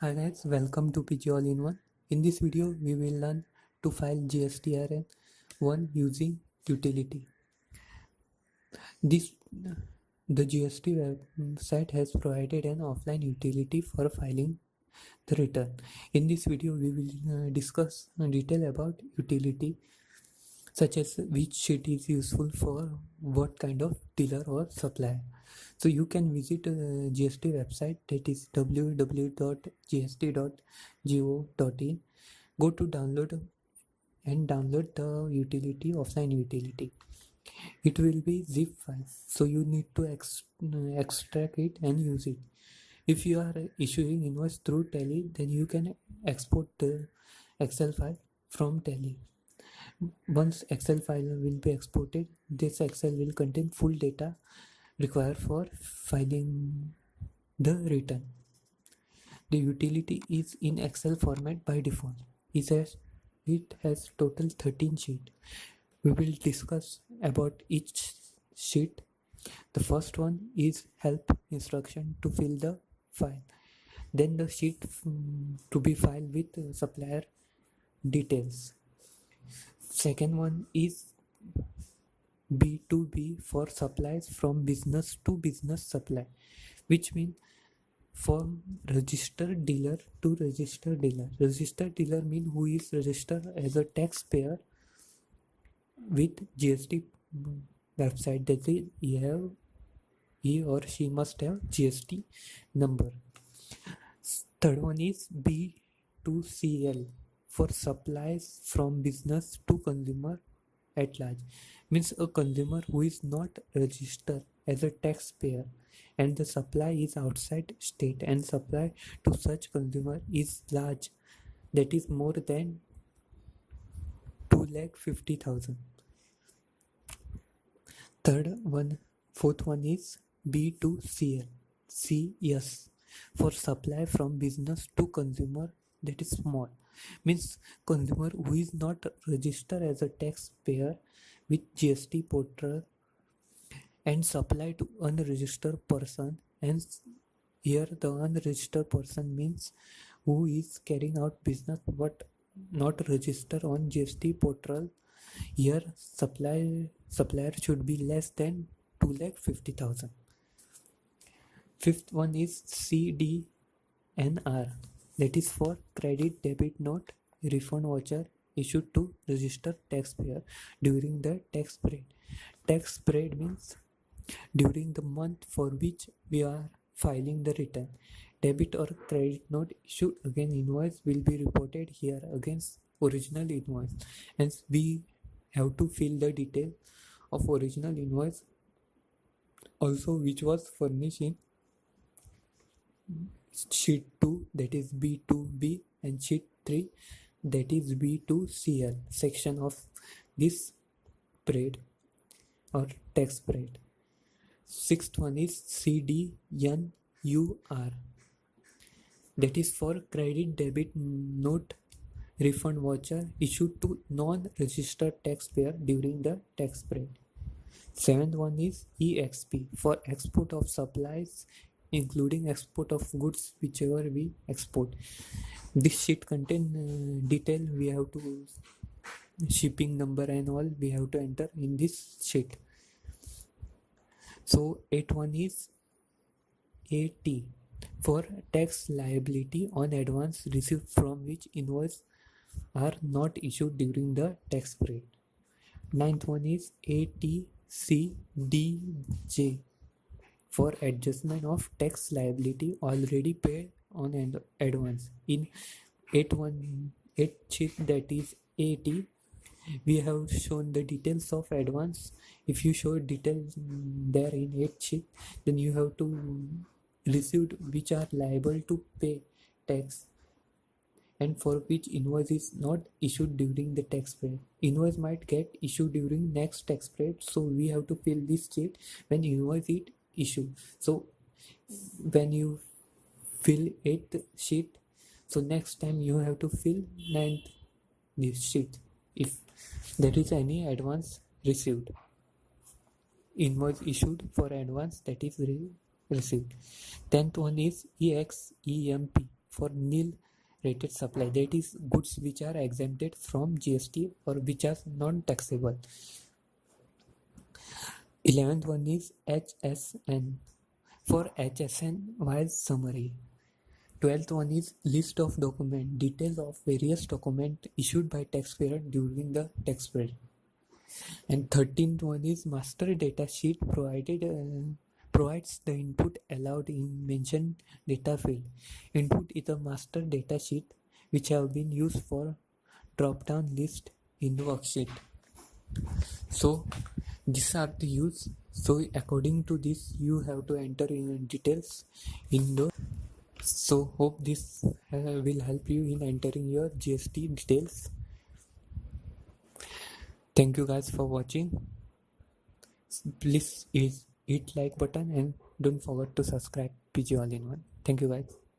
Hi guys, welcome to PG All-in-One. In this video, we will learn to file GST one using utility. This the GST website has provided an offline utility for filing the return. In this video, we will discuss in detail about utility, such as which sheet is useful for what kind of dealer or supplier. So you can visit GST website, that is www.gst.go.in. Go to download and download the utility, offline utility. It will be zip file, so you need to extract it and use it. If you are issuing invoice through Tally, then you can export the Excel file from Tally. Once Excel file will be exported, this Excel will contain full data required for filing the return. The utility is in Excel format by default. It has total 13 sheets. We will discuss about each sheet. The first one is help instruction to fill the file. Then the sheet to be filed with supplier details. Second one is B2B for supplies from business to business supply, which means from registered dealer to registered dealer. Registered dealer means who is registered as a taxpayer with GST website, that is he or she must have GST number. Third one is B2CL for supplies from business to consumer at large, means a consumer who is not registered as a taxpayer and the supply is outside state and supply to such consumer is large, that is more than 2,50,000. Fourth one is B2CL, CS for supply from business to consumer, that is small, means consumer who is not registered as a taxpayer with GST portal and supply to unregistered person. And here the unregistered person means who is carrying out business but not registered on GST portal. Here supplier should be less than 2,50,000. Fifth one is CDNR, that is for credit debit note refund voucher issued to registered taxpayer during the tax period. Tax period means during the month for which we are filing the return. Debit or credit note issued against invoice will be reported here against original invoice, hence we have to fill the detail of original invoice also, which was furnished in sheet 2, that is B2B, and sheet 3, that is B2CL section of this spread or tax spread. Sixth one is CDNUR, that is for credit debit note refund voucher issued to non-registered taxpayer during the tax period. Seventh one is EXP for export of supplies, including export of goods whichever we export. This sheet contain detail we have to shipping number and all we have to enter in this sheet. So eighth one is AT for tax liability on advance received from which invoice are not issued during the tax period. Ninth one is ATCDJ for adjustment of tax liability already paid on advance. In 8 sheet, that is 80, we have shown the details of advance. If you show details there in 8 sheet, then you have to receive which are liable to pay tax and for which invoice is not issued during the tax period. Invoice might get issued during next tax period, so we have to fill this sheet when invoice is issued. So when you fill 8th sheet, so next time you have to fill 9th this sheet if there is any advance received, invoice issued for advance that is received. 10th one is EXEMP for nil rated supply, that is goods which are exempted from GST or which are non-taxable. 11th one is HSN. For HSN wise summary. 12th one is list of document, details of various document issued by taxpayer during the tax period. And 13th one is master data sheet provides the input allowed in mentioned data field. Input is a master data sheet which have been used for drop down list in the worksheet. So these are the use. So according to this you have to enter in details in the. So hope this will help you in entering your GST details. Thank you guys for watching. Please hit like button and don't forget to subscribe PG All in One. Thank you guys.